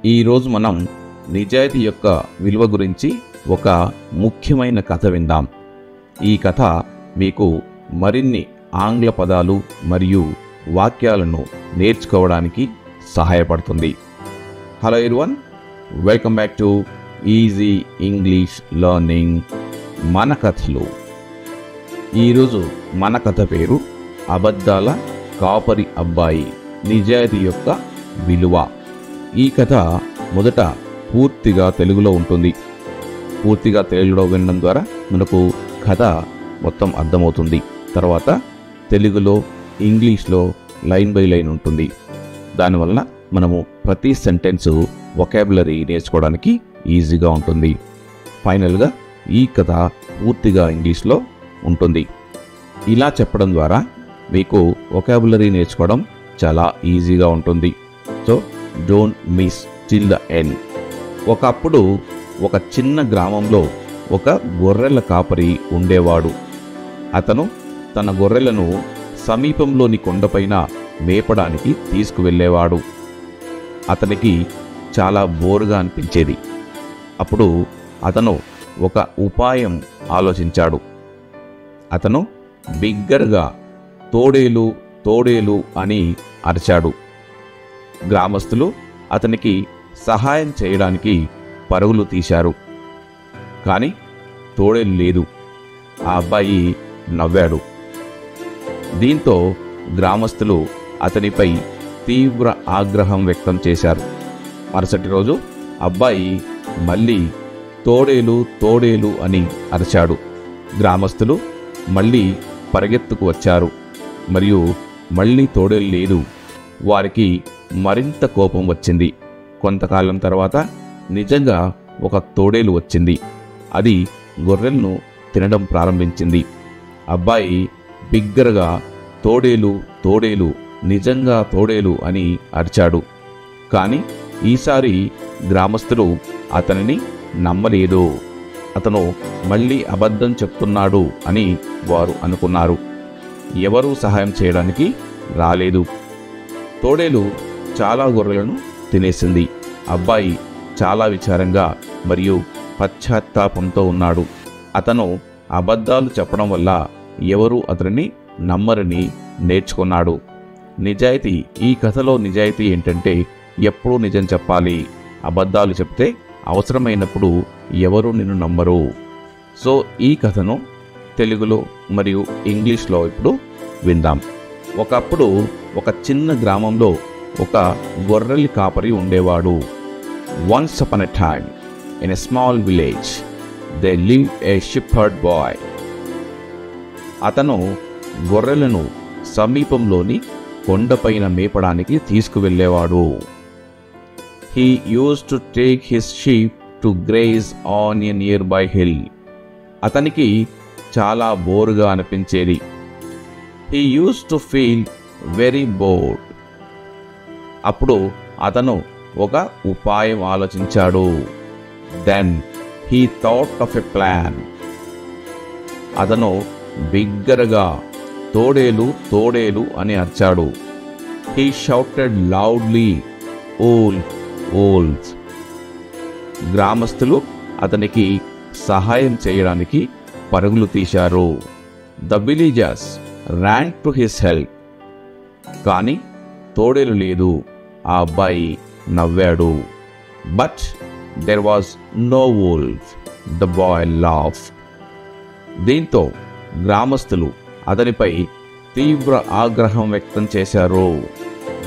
ఈరోజు మనం నిజాయితీ యొక్క విలువ గురించి ఒక ముఖ్యమైన కథ విందాం. ఈ కథ మీకు మరిన్ని ఆంగ్ల పదాలు మరియు వాక్యాలను నేర్చుకోవడానికి సహాయపడుతుంది. Hello everyone, welcome back to easy English learning మన కథలు. ఈరోజు మన కథ పేరు అబద్ధాల కాపరి అబ్బాయి, నిజాయితీ యొక్క విలువ. ఈ కథ మొదట పూర్తిగా తెలుగులో ఉంటుంది. పూర్తిగా తెలుగులో వినడం ద్వారా మనకు కథ మొత్తం అర్థమవుతుంది. తర్వాత తెలుగులో, ఇంగ్లీష్లో లైన్ బై లైన్ ఉంటుంది. దానివల్ల మనము ప్రతి సెంటెన్స్ వొకాబులరీ నేర్చుకోవడానికి ఈజీగా ఉంటుంది. ఫైనల్గా ఈ కథ పూర్తిగా ఇంగ్లీష్లో ఉంటుంది. ఇలా చెప్పడం ద్వారా మీకు వొకాబులరీ నేర్చుకోవడం చాలా ఈజీగా ఉంటుంది. So don't miss till the end. ఒకప్పుడు ఒక చిన్న గ్రామంలో ఒక గొర్రెల కాపరి ఉండేవాడు. అతను తన గొర్రెలను సమీపంలోని కొండపైన మేపడానికి తీసుకువెళ్ళేవాడు. అతనికి చాలా బోరుగా అనిపించేది. అప్పుడు అతను ఒక ఉపాయం ఆలోచించాడు. అతను బిగ్గరగా తోడేలు తోడేలు అని అరిచాడు. గ్రామస్తులు అతనికి సహాయం చేయడానికి పరుగులు తీశారు. కానీ తోడేలు లేదు. ఆ అబ్బాయి నవ్వాడు. దీంతో గ్రామస్తులు అతనిపై తీవ్ర ఆగ్రహం వ్యక్తం చేశారు. మరుసటి రోజు అబ్బాయి మళ్ళీ తోడేలు తోడేలు అని అరిచాడు. గ్రామస్తులు మళ్ళీ పరిగెత్తుకు వచ్చారు మరియు మళ్ళీ తోడేలు లేదు. వారికి మరింత కోపం వచ్చింది. కొంతకాలం తర్వాత నిజంగా ఒక తోడేలు వచ్చింది. అది గొర్రెలను తినడం ప్రారంభించింది. అబ్బాయి బిగ్గరగా తోడేలు తోడేలు, నిజంగా తోడేలు అని అరిచాడు. కానీ ఈసారి గ్రామస్తులు అతనిని నమ్మలేదు. అతను మళ్ళీ అబద్ధం చెప్తున్నాడు అని వారు అనుకున్నారు. ఎవరూ సహాయం చేయడానికి రాలేదు. తోడేలు చాలా గొర్రెలను తినేసింది. అబ్బాయి చాలా విచారంగా మరియు పశ్చాత్తాపంతో ఉన్నాడు. అతను అబద్ధాలు చెప్పడం వల్ల ఎవరూ అతనిని నమ్మరని నేర్చుకున్నాడు. నిజాయితీ, ఈ కథలో నిజాయితీ ఏంటంటే ఎప్పుడూ నిజం చెప్పాలి. అబద్ధాలు చెప్తే అవసరమైనప్పుడు ఎవరూ నిన్ను నమ్మరు. సో ఈ కథను తెలుగులో మరియు ఇంగ్లీష్లో ఇప్పుడు విందాం. ఒకప్పుడు ఒక చిన్న గ్రామంలో ఒక గొర్రెల కాపరి ఉండేవాడు. Once upon a time in a small village there live a shepherd boy. అతను గొర్రెలను సమీపంలోని కొండపైన మేపడానికి తీసుకువెళ్ళేవాడు. He used to take his sheep to graze on a nearby hill. అతనికి చాలా బోరుగా అనిపించేది. He used to feel very bored. అప్పుడు అతను ఒక ఉపాయం ఆలోచించాడు. Then he thought of a plan. అతను బిగ్గరగా తోడేలు తోడేలు అని అరిచాడు. He shouted loudly, wolf wolves. గ్రామస్తులు అతనికి సహాయం చేయడానికి పరుగులు తీశారు. The villagers ran to his help. కానీ తోడేలు లేదు. ఆ అబ్బాయి నవ్వాడు. But there was no wolf. The boy laughed. దీంతో గ్రామస్తులు అతనిపై తీవ్ర ఆగ్రహం వ్యక్తం చేశారు.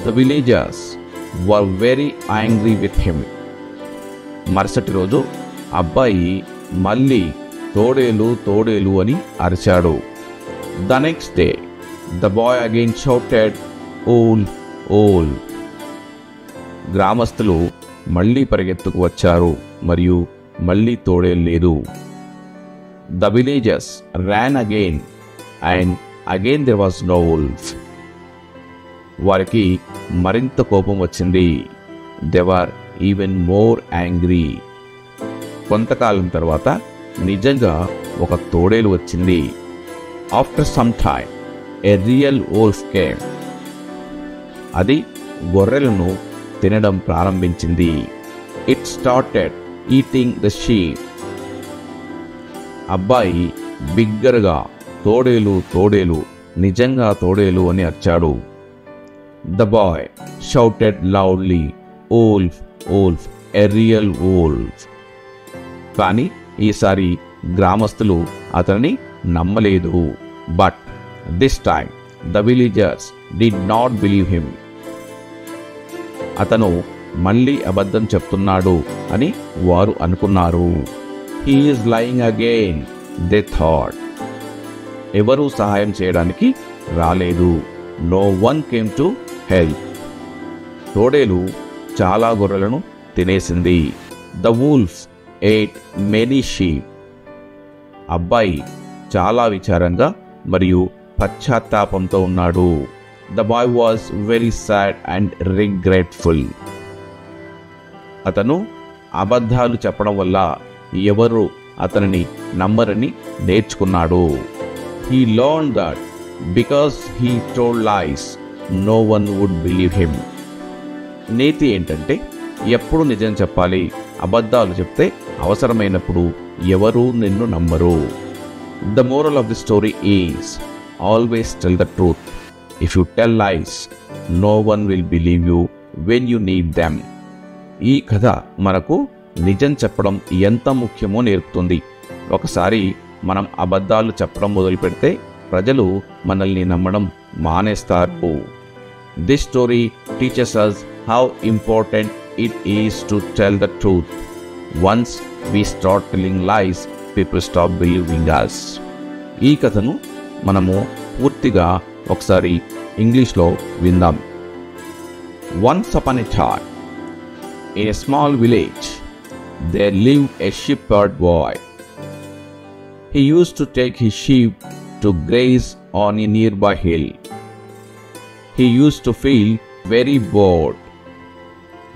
The villagers were very angry with him. మరుసటి రోజు అబ్బాయి మళ్ళీ తోడేలు తోడేలు అని అరిచాడు. The next day, the boy again shouted, "Owl, owl." గ్రామస్తులు మళ్ళీ పరిగెత్తుకు వచ్చారు మరియు మళ్ళీ తోడేలు లేదు. The villagers ran again and again there was no wolf. వారికి మరింత కోపం వచ్చింది. They were even more angry. కొంతకాలం తర్వాత నిజంగా ఒక తోడేలు వచ్చింది. After some time, a real wolf came. అది గొర్రెలను తినడం ప్రారంభించింది. It started eating the sheep. అబ్బాయి బిగ్గరగా తోడేలు తోడేలు నిజంగా తోడేలు అని అరిచాడు. The boy shouted loudly, wolf, wolf, a real wolf. కానీ ఈసారి గ్రామస్తులు అతన్ని నమ్మలేదు. But this time the villagers did not believe him. అతను మళ్ళీ అబద్ధం చెప్తున్నాడు అని వారు అనుకున్నారు. He is lying again, they thought. ఎవరూ సహాయం చేయడానికి రాలేదు. No one came to help. తోడేలు చాలా గొర్రెలను తినేసింది. The wolves ate many sheep. అబ్బాయి చాలా విచారంగా మరియు పశ్చాత్తాపంతో ఉన్నాడు. The boy was very sad and regretful. అతను అబద్ధాలు చెప్పడం వల్ల ఎవరు అతనిని నమ్మరని నేర్చుకున్నాడు. He learned that because he told lies, no one would believe him. నీతి ఏంటంటే ఎప్పుడు నిజం చెప్పాలి, అబద్ధాలు చెప్తే అవసరమైనప్పుడు ఎవరూ నిన్ను నమ్మరు. The moral of the story is always tell the truth. If you tell lies, no one will believe you when you need them. ఈ కథ మనకు నిజం చెప్పడం ఎంత ముఖ్యమో నేర్పుతుంది. ఒకసారి మనం అబద్ధాలు చెప్పడం మొదలుపెడితే ప్రజలు మనల్ని నమ్మడం మానేస్తారు. This story teaches us how important it is to tell the truth. Once we start telling lies, people stop believing us. ఈ కథను మనము పూర్తిగా ఒకసారి ఇంగ్లీష్లో విందాం. Once upon a time, in a small village, there lived a shepherd boy. He used to take his sheep to graze on a nearby hill. He used to feel very bored.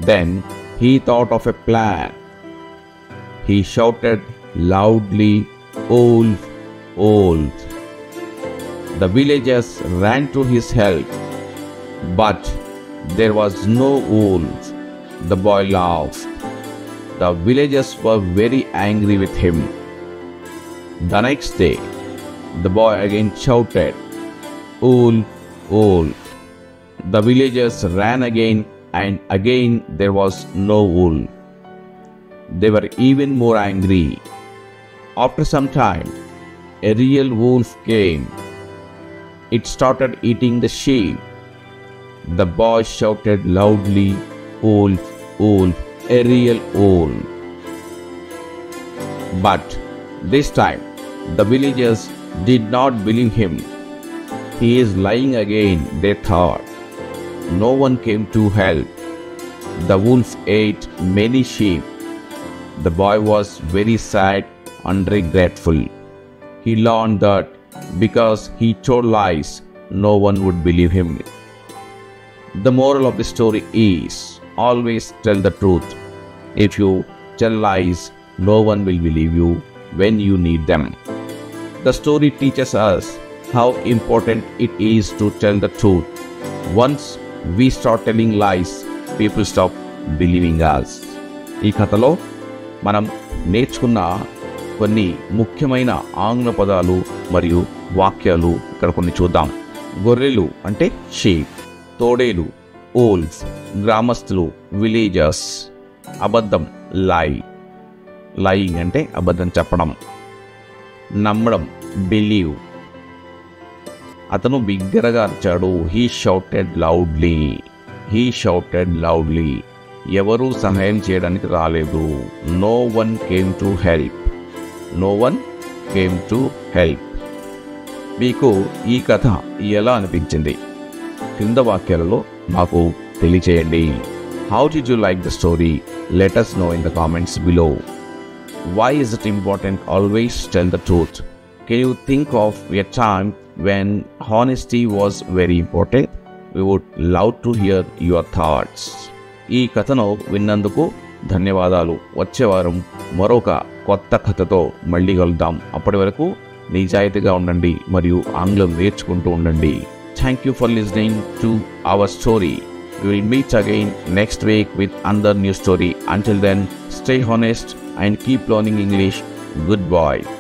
Then he thought of a plan. He shouted loudly, "Wolf, wolf!" The villagers ran to his help, but there was no wolf. The boy laughed. The villagers were very angry with him. The next day, the boy again shouted, "Wolf, wolf!" The villagers ran again, and again there was no wolf. They were even more angry. After some time, a real wolf came. It started eating the sheep. The boy shouted loudly, "Wolf, wolf, a real wolf!" But this time, the villagers did not believe him. He is lying again, they thought. No one came to help. The wolf ate many sheep. The boy was very sad and regretful. He learned that because he told lies, no one would believe him. The moral of the story is always tell the truth. If you tell lies, no one will believe you when you need them. The story teaches us how important it is to tell the truth. Once we start telling lies, people stop believing us. ఈ కథలో మనం నేర్చుకున్న కొన్ని ముఖ్యమైన ఆంగ్ల పదాలు మరియు వాక్యాలు ఇక్కడ కొన్ని చూద్దాం. గొర్రెలు అంటే షీప్, తోడేలు wolves, గ్రామస్తులు విలేజర్స్, అబద్ధం లై, లయింగ్ అంటే అబద్ధం చెప్పడం, నమ్మడం బిలీవ్. అతను బిగ్గరగా అరిచాడు. He shouted loudly, he shouted loudly. ఎవరూ సహాయం చేయడానికి రాలేదు. No one came to help, no one came to help. మీకు ఈ కథ ఎలా అనిపించింది? క్రింద వాక్యాలలో మాకు తెలియచేయండి. How did you like the story? Let us know in the comments below. Why is it important always tell the truth? Can you think of a time when honesty was very important? We would love to hear your thoughts. ఈ కథను విన్నందుకు ధన్యవాదాలు. వచ్చే వారం మరొక కొత్త కథతో మళ్ళీ కలుద్దాం. అప్పటి వరకు నిజాయితీగా ఉండండి మరియు ఆంగ్లం నేర్చుకుంటూ ఉండండి. Thank you for listening to our story. We will meet again next week with another new story. Until then, stay honest and keep learning English. Goodbye.